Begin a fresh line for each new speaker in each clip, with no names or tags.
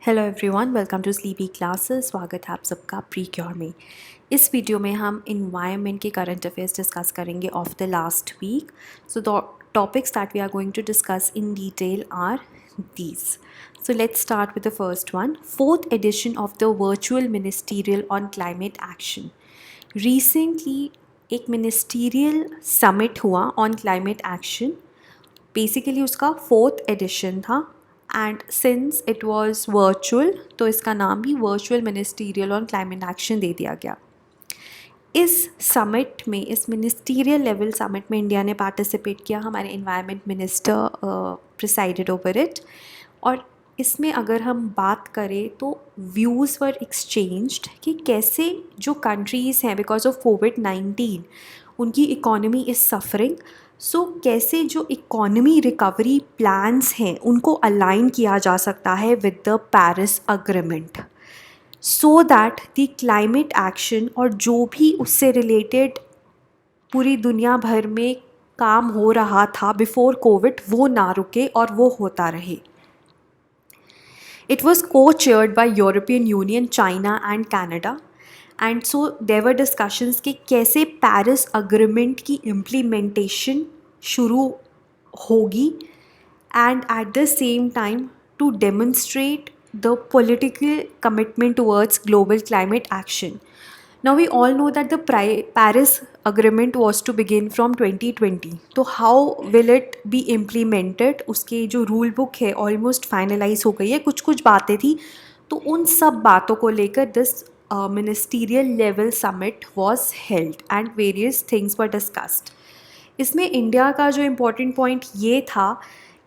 Hello everyone, welcome to sleepy classes. स्वागत है आप सबका प्रीक्योर में। इस वीडियो में हम इन्वायरमेंट के करंट अफेयर्स डिस्कस करेंगे of the last week. So the topics that we are going to discuss in detail are these. So let's start with the first one. Fourth edition of the virtual ministerial on climate action. Recently एक ministerial summit हुआ on climate action. Basically उसका fourth edition था and since it was virtual तो इसका नाम भी virtual ministerial on climate action दे दिया गया। इस समिट में, इस मिनिस्टीरियल लेवल समिट में इंडिया ने पार्टिसिपेट किया। हमारे environment minister presided over it. और इसमें अगर हम बात करें तो व्यूज़ वर एक्सचेंज्ड कि कैसे जो कंट्रीज़ हैं बिकॉज ऑफ कोविड-19 उनकी इकोनॉमी इज़ सफरिंग। सो कैसे जो इकोनॉमी रिकवरी प्लान्स हैं उनको अलाइन किया जा सकता है with the Paris agreement, so that the climate action और जो भी उससे रिलेटेड पूरी दुनिया भर में काम हो रहा था बिफोर कोविड वो ना रुके और वो होता रहे। It was co-chaired by European Union, China and Canada. And so there were discussions कि कैसे पेरिस अग्रीमेंट की इम्प्लीमेंटेशन शुरू होगी and at the same time to demonstrate the political commitment towards global climate action. Now we all know that the Paris Agreement was to begin from 2020. तो how will it be implemented? उसके जो rule book है almost finalise हो गई है, कुछ कुछ बातें थी। तो उन सब बातों को लेकर this ministerial level summit was held and various things were discussed. इसमें इंडिया का जो इम्पोर्टेंट पॉइंट ये था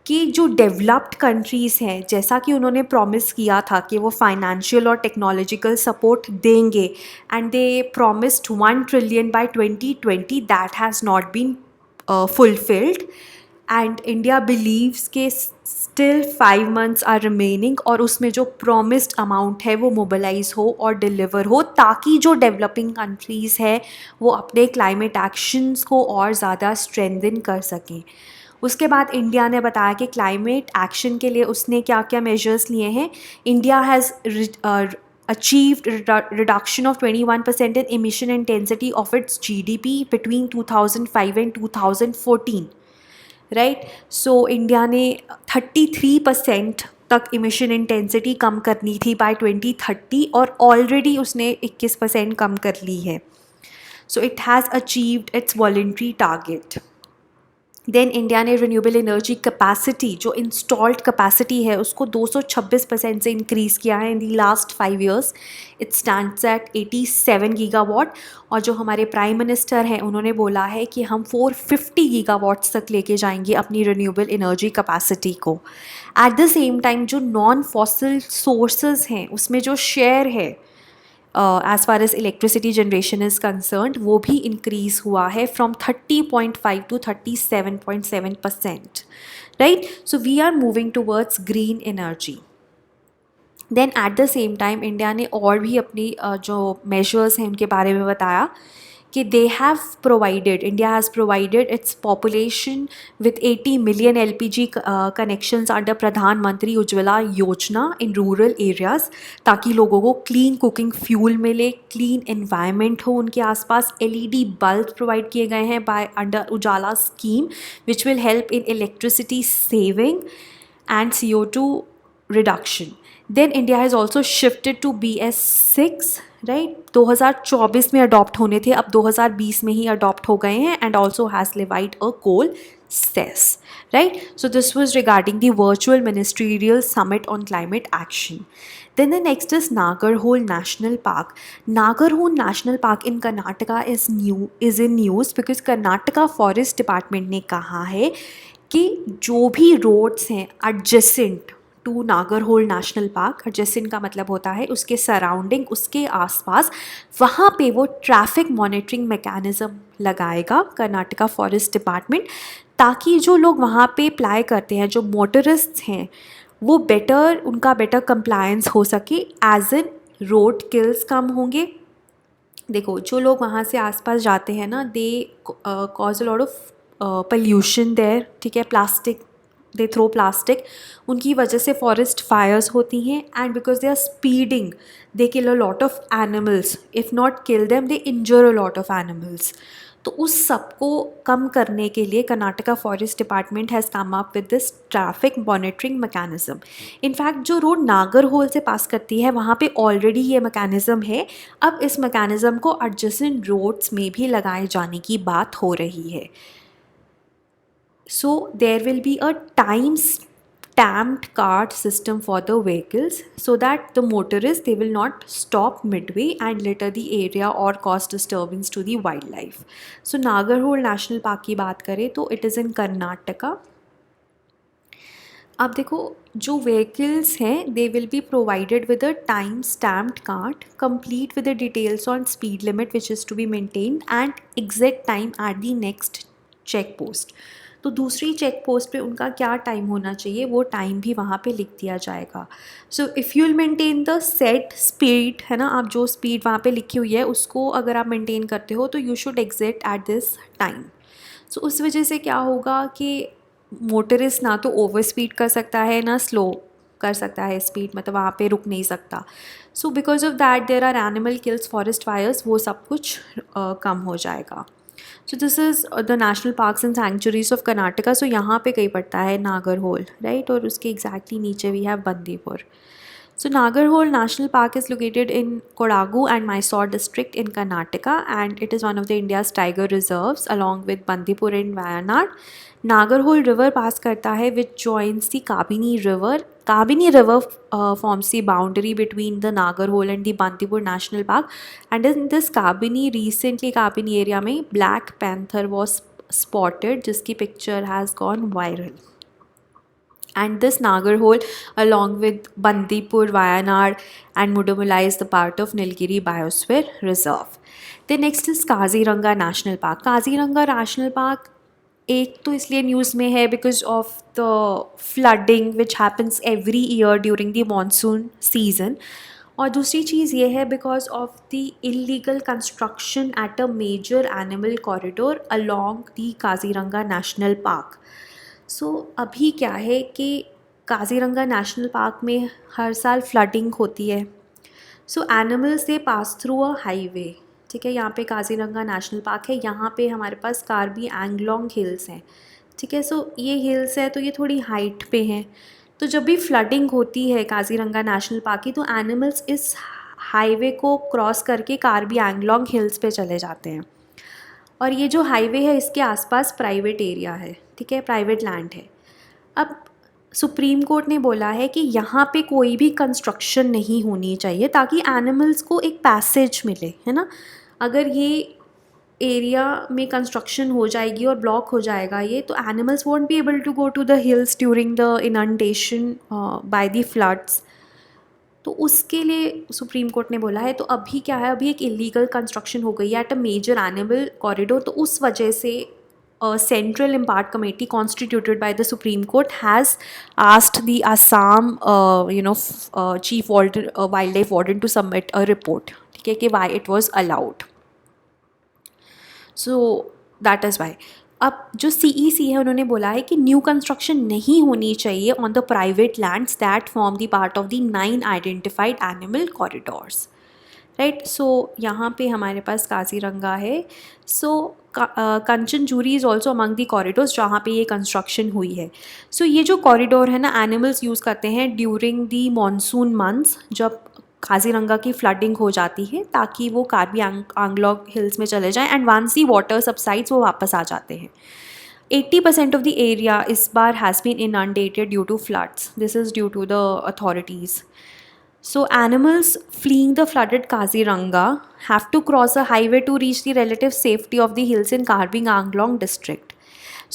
कि जो डेवलप्ड कंट्रीज़ हैं, जैसा कि उन्होंने प्रॉमिस किया था कि वो फाइनेंशियल और टेक्नोलॉजिकल सपोर्ट देंगे and they promised 1 trillion by 2020, that has not been fulfilled and India believes के स्टिल 5 months आर रिमेनिंग और उसमें जो प्रॉमिस्ड अमाउंट है वो मोबिलाइज हो और डिलीवर हो ताकि जो डेवलपिंग कंट्रीज़ है वो अपने क्लाइमेट एक्शंस को और ज़्यादा स्ट्रेंथन कर सकें। उसके बाद इंडिया ने बताया कि क्लाइमेट एक्शन के लिए उसने क्या क्या मेजर्स लिए हैं। India has achieved reduction of 21% in emission intensity of its GDP between 2005 and 2014, right. So India ने 33% तक इमिशन इंटेंसिटी कम करनी थी बाय 2030 और ऑलरेडी उसने 21% कम कर ली है। So it has achieved its voluntary target. Then India ने रिन्यूएबल एनर्जी कैपेसिटी, जो इंस्टॉल्ड कैपेसिटी है, उसको 226% से इंक्रीज़ किया है in the last 5 years। It stands at 87 gigawatt. और जो हमारे प्राइम मिनिस्टर हैं उन्होंने बोला है कि हम 450 गीगावाट्स तक लेके जाएंगे अपनी रिन्यूएबल एनर्जी कैपेसिटी को। एट द सेम टाइम जो नॉन फॉसिल सोर्सेज हैं उसमें जो शेयर है as far as electricity generation is concerned वो भी increase हुआ है from 30.5 to 37.7%, right? So we are moving towards green energy. Then at the same time India ने और भी अपनी जो measures हैं उनके बारे में बताया कि they have provided, India has provided its population with 80 million LPG connections under प्रधानमंत्री उज्ज्वला योजना in rural areas, ताकि लोगों को clean cooking fuel मिले, clean environment हो उनके आसपास। LED bulb provide किए गए हैं by under Ujala scheme which will help in electricity saving and CO2 reduction. Then India has also shifted to BS6, right. 2024 में अडॉप्ट होने थे, अब 2020 में ही अडॉप्ट हो गए हैं and also has levied a coal cess, right. So this was regarding the virtual ministerial summit on climate action. Then the next is Nagarhole National Park. Nagarhole National Park in Karnataka is in news because Karnataka Forest Department ने कहा है कि जो भी roads हैं adjacent to Nagarhole national park, adjacent का मतलब होता है उसके सराउंडिंग, उसके आसपास, वहाँ पे वो ट्रैफिक मॉनिटरिंग मैकेनिज़्म लगाएगा कर्नाटका फॉरेस्ट डिपार्टमेंट, ताकि जो लोग वहाँ पे अप्लाई करते हैं, जो मोटरिस्ट हैं, वो उनका बेटर कंप्लायंस हो सके, एज इन रोड किल्स कम होंगे। देखो जो लोग वहाँ से आसपास जाते हैं ना, they cause a lot of pollution there, ठीक है, प्लास्टिक दे थ्रो प्लास्टिक, उनकी वजह से फॉरेस्ट फायर्स होती हैं and because they are speeding they kill a lot of animals, if not kill them they injure a lot of animals. तो उस सब को कम करने के लिए Karnataka forest department has come up with this traffic monitoring mechanism. In fact जो road Nagarhole से पास करती है वहाँ पे ऑलरेडी ये मैकेनिज्म है, अब इस मैकेनिज्म को एडजेसेंट रोड्स में भी लगाए जाने की बात हो रही है। So there will be a time stamped card system for the vehicles so that the motorists they will not stop midway and litter the area or cause disturbance to the wildlife. So Nagarhole National Park की बात करें तो it is in Karnataka. अब देखो जो vehicles हैं they will be provided with a time stamped card complete with the details on speed limit which is to be maintained and exact time at the next check post. तो दूसरी check post पे उनका क्या time होना चाहिए वो time भी वहाँ पे लिख दिया जाएगा। So if you will maintain the set speed, है ना, आप जो स्पीड वहाँ पे लिखी हुई है उसको अगर आप मेंटेन करते हो तो you should exit at this time. So उस वजह से क्या होगा कि मोटरिस्ट ना तो ओवर स्पीड कर सकता है ना स्लो कर सकता है स्पीड, मतलब वहाँ पे रुक नहीं सकता। So because of that there are animal kills, forest fires, वो सब कुछ कम हो जाएगा। So this is the national parks and sanctuaries of Karnataka. So यहाँ पे कहीं पड़ता है नागरहोल, राइट, और उसके एग्जैक्टली नीचे we have Bandipur. So Nagarhole National Park is located in Kodagu and Mysore district in Karnataka and it is one of the India's tiger reserves along with Bandipur and Wayanad. Nagarhole river pass karta hai which joins the Kabini river. Kabini river forms the boundary between the Nagarhole and the Bandipur National Park, and in this Kabini recently Kabini area mein black panther was spotted jiski picture has gone viral. And this Nagarhole along with Bandipur, Wayanad and Mudumala is the part of Nilgiri Biosphere Reserve. Then next is Kaziranga National Park. Kaziranga National Park एक तो इसलिए news में है because of the flooding which happens every year during the monsoon season, और दूसरी चीज़ ये है because of the illegal construction at a major animal corridor along the Kaziranga national park. So अभी क्या है कि काजीरंगा नेशनल पार्क में हर साल फ्लडिंग होती है। सो animals they pass through a highway, ठीक है, यहाँ पे काजीरंगा नेशनल पार्क है, यहाँ पे हमारे पास कार्बी एंगलोंग हिल्स हैं, ठीक है। सो ये हिल्स है तो ये थोड़ी हाइट पे हैं, तो जब भी फ्लडिंग होती है काजीरंगा नेशनल पार्क की तो एनिमल्स इस हाईवे को क्रॉस करके कार्बी एंगलोंग हिल्स पे चले जाते हैं। और ये जो हाईवे है इसके आसपास प्राइवेट एरिया है, ठीक है, प्राइवेट लैंड है। अब सुप्रीम कोर्ट ने बोला है कि यहाँ पे कोई भी कंस्ट्रक्शन नहीं होनी चाहिए ताकि एनिमल्स को एक पैसेज मिले, है ना। अगर ये एरिया में कंस्ट्रक्शन हो जाएगी और ब्लॉक हो जाएगा ये, तो animals won't be able to go to the hills during the inundation by the floods. तो उसके लिए सुप्रीम कोर्ट ने बोला है। तो अभी क्या है, अभी एक इलीगल कंस्ट्रक्शन हो गई है at a major animal corridor, तो उस वजह से Central Impact Committee constituted by the Supreme Court has asked the Assam Chief Wildlife Warden to submit a report, ठीक है, कि why it was allowed. So that is why. अब जो CEC है उन्होंने बोला है कि न्यू कंस्ट्रक्शन नहीं होनी चाहिए on the private lands that form the part of the 9 identified animal corridors, right. So यहाँ पे हमारे पास काजीरंगा है। So Kanchanjuri is also among the corridors जहाँ पे ये कंस्ट्रक्शन हुई है। सो ये जो कॉरिडोर है ना, एनिमल्स यूज़ करते हैं ड्यूरिंग दी मॉनसून मंथ्स जब काजीरंगा की फ्लडिंग हो जाती है, ताकि वो कार्बी आंगलोंग हिल्स में चले जाएं and once the water subsides वो वापस आ जाते हैं। 80% ऑफ द एरिया इस बार has been inundated due to floods, this is due to the authorities. So animals fleeing the flooded Kaziranga have to cross a highway to reach the relative safety of the hills in Karbi Anglong district.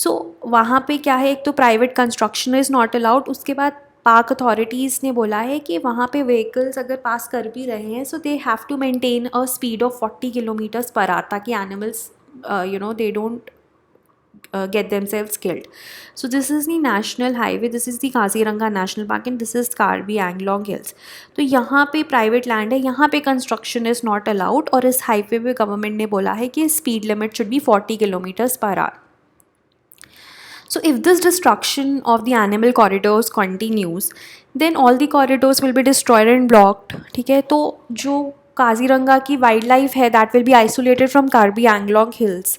So वहाँ पे क्या है, एक तो private construction is not allowed, उसके बाद park authorities ने बोला है कि वहाँ पे व्हीकल्स अगर पास कर भी रहे हैं so they have to maintain a speed of 40 kilometres per hour ताकि animals they don't get themselves killed. So this is the national highway, this is the Kaziranga National Park and this is Karbi Anglong Hills. तो यहाँ पे private land है, यहाँ पे construction is not allowed, और इस highway पे government ने बोला है कि speed limit should be 40 kilometres per our. So if this destruction of the animal corridors continues, then all the corridors will be destroyed and blocked. ठीक है, तो जो काजीरंगा की वाइल्ड लाइफ है that will be isolated from Karbi Anglong hills.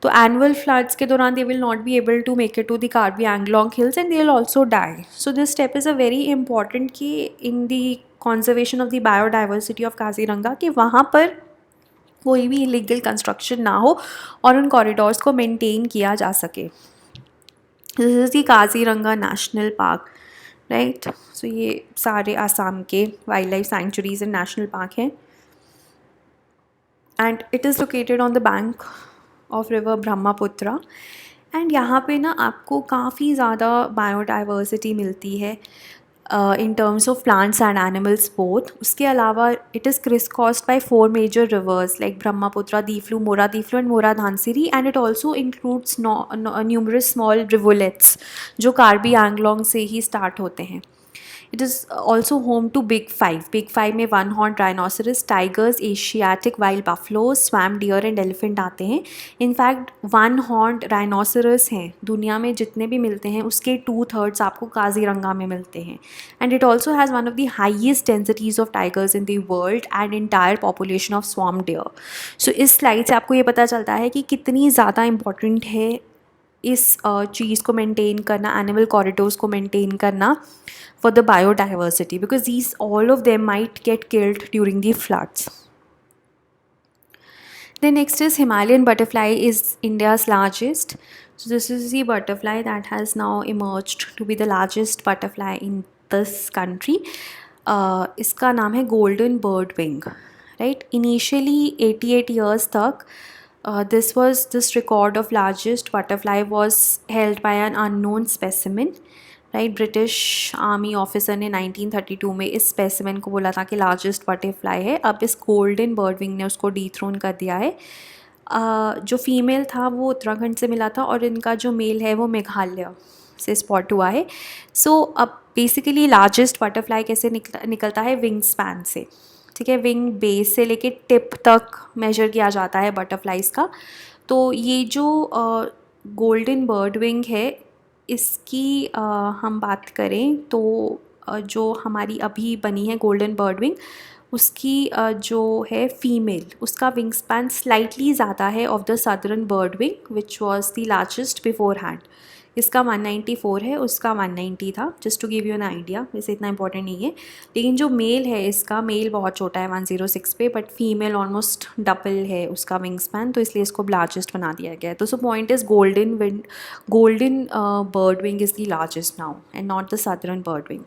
तो annual floods के दौरान they will not be able to make it to the Karbi Anglong hills and they will also die. So this step is a very important कि in the conservation of the biodiversity of Kaziranga कि वहाँ पर कोई भी illegal construction ना हो और उन कॉरिडोर्स को मेंटेन किया जा सके. This is the Kaziranga national park, right. So ये सारे आसाम के wildlife sanctuaries and national park हैं and it is located on the bank of river Brahmaputra. And यहाँ पे ना आपको काफ़ी ज़्यादा बायोडाइवर्सिटी मिलती है in terms of plants and animals both. उसके अलावा it is crisscrossed by 4 major rivers like Brahmaputra, Deeflu, Mora Deeflu and Mora Dhansiri, and it also includes numerous small rivulets जो कार्बी एंगलोंग से ही स्टार्ट होते हैं. It is also home to Big Five. Big Five में one horn rhinoceros, tigers, Asiatic wild buffaloes, swamp deer and elephant आते हैं. In fact one horn rhinoceros हैं दुनिया में जितने भी मिलते हैं उसके 2/3 आपको काजीरंगा में मिलते हैं. And it also has one of the highest densities of tigers in the world and entire population of swamp deer. सो इस स्लाइड से आपको ये पता चलता है कि कितनी ज़्यादा इम्पॉर्टेंट है इस चीज़ को मेंटेन करना, एनिमल कॉरिडोर्स को मेंटेन करना for the biodiversity, because these all of them might get killed during the floods. The next is Himalayan butterfly is India's largest. So this is the butterfly that has now emerged to be the largest butterfly in this country. इसका नाम है golden birdwing, right? Initially 88 years तक this record of largest butterfly was held by an unknown specimen. Right. British army officer ने 1932 में इस specimen को बोला था कि लार्जेस्ट बटरफ्लाई है. अब इस गोल्डन बर्डविंग ने उसको डीथ्रोन कर दिया है. जो फीमेल था वो उत्तराखंड से मिला था और इनका जो मेल है वो मेघालय से स्पॉट हुआ है. सो अब बेसिकली लार्जेस्ट बटरफ्लाई कैसे निकलता है? विंग स्पैन से. ठीक है, विंग बेस से लेके टिप तक मेजर किया जाता है बटरफ्लाइज का. तो ये जो गोल्डन बर्डविंग है इसकी हम बात करें तो जो हमारी अभी बनी है गोल्डन बर्डविंग उसकी जो है फीमेल उसका विंग स्पैन स्लाइटली ज़्यादा है of the southern birdwing which was the largest beforehand. इसका 194 है, उसका 190 था. Just to give you an idea, वैसे इतना इंपॉर्टेंट नहीं है. लेकिन जो मेल है इसका मेल बहुत छोटा है 106 पे, बट फीमेल ऑलमोस्ट डबल है उसका विंग स्पैन, तो इसलिए इसको लार्जेस्ट बना दिया गया है. तो so point is golden birdwing is the largest now and not the southern birdwing.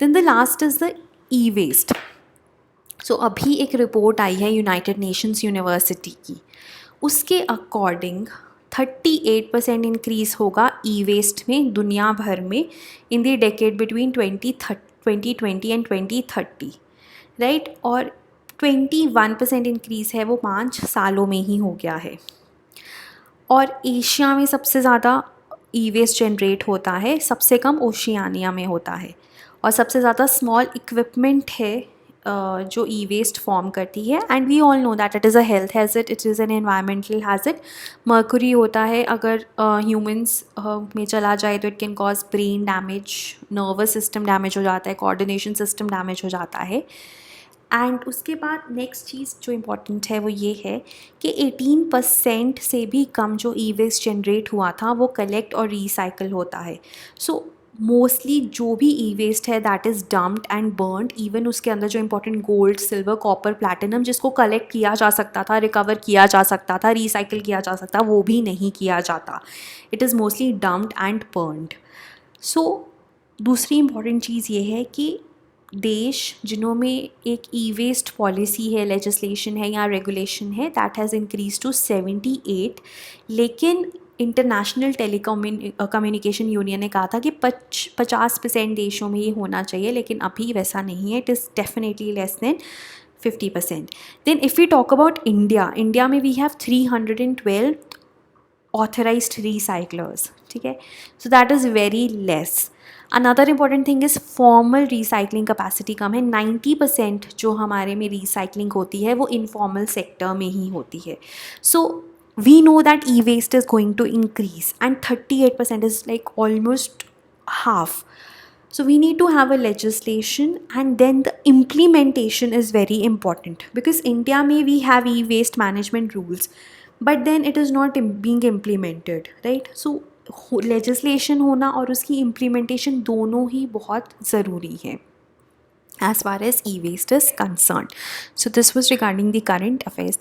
Then the last is the E waste. So अभी एक रिपोर्ट आई है यूनाइटेड नेशंस यूनिवर्सिटी की. उसके अकॉर्डिंग 38% इंक्रीज़ होगा ई वेस्ट में दुनिया भर में in the decade between 2020 and 2030, right. और 21% इंक्रीज़ है वो 5 सालों में ही हो गया है. और एशिया में सबसे ज़्यादा ई वेस्ट जनरेट होता है, सबसे कम ओशियानिया में होता है. और सबसे ज़्यादा स्मॉल इक्विपमेंट है जो ई वेस्ट फॉर्म करती है. And we all know that it is a health hazard, it is an environmental hazard. Mercury होता है, अगर ह्यूमंस में चला जाए तो it can cause brain damage, nervous system damage हो जाता है, कोऑर्डिनेशन सिस्टम डैमेज हो जाता है. एंड उसके बाद नेक्स्ट चीज़ जो इम्पॉर्टेंट है वो ये है कि 18% से भी कम जो ई वेस्ट जनरेट हुआ था वो कलेक्ट और रिसाइकल होता है. सो मोस्टली जो भी ई वेस्ट है that is dumped and burned. Even उसके अंदर जो important gold, silver, copper, platinum जिसको कलेक्ट किया जा सकता था, रिकवर किया जा सकता था, रिसाइकिल किया जा सकता, वो भी नहीं किया जाता. It is mostly dumped and burned. So दूसरी इम्पॉर्टेंट चीज़ ये है कि देश जिनों में एक ई वेस्ट पॉलिसी है, लेजिस्लेशन है या रेगुलेशन है, दैट हैज़ इंक्रीज टू 78. लेकिन इंटरनेशनल कम्युनिकेशन यूनियन ने कहा था कि 50% देशों में ये होना चाहिए, लेकिन अभी वैसा नहीं है. It is definitely less than 50%. Then if we talk about India में वी हैव 312 ऑथराइज्ड रिसाइकलर्स. ठीक है, so that is very less. Another important thing is formal recycling capacity कम है. 90% जो हमारे में रिसाइकलिंग होती है वो इनफॉर्मल सेक्टर में ही होती है. सो we know that e-waste is going to increase, and 38% is like almost half. So we need to have a legislation, and then the implementation is very important, because India may we have e-waste management rules, but then it is not being implemented, right? So legislation होना और उसकी implementation दोनों ही बहुत ज़रूरी है as far as e-waste is concerned. So this was regarding the current affairs.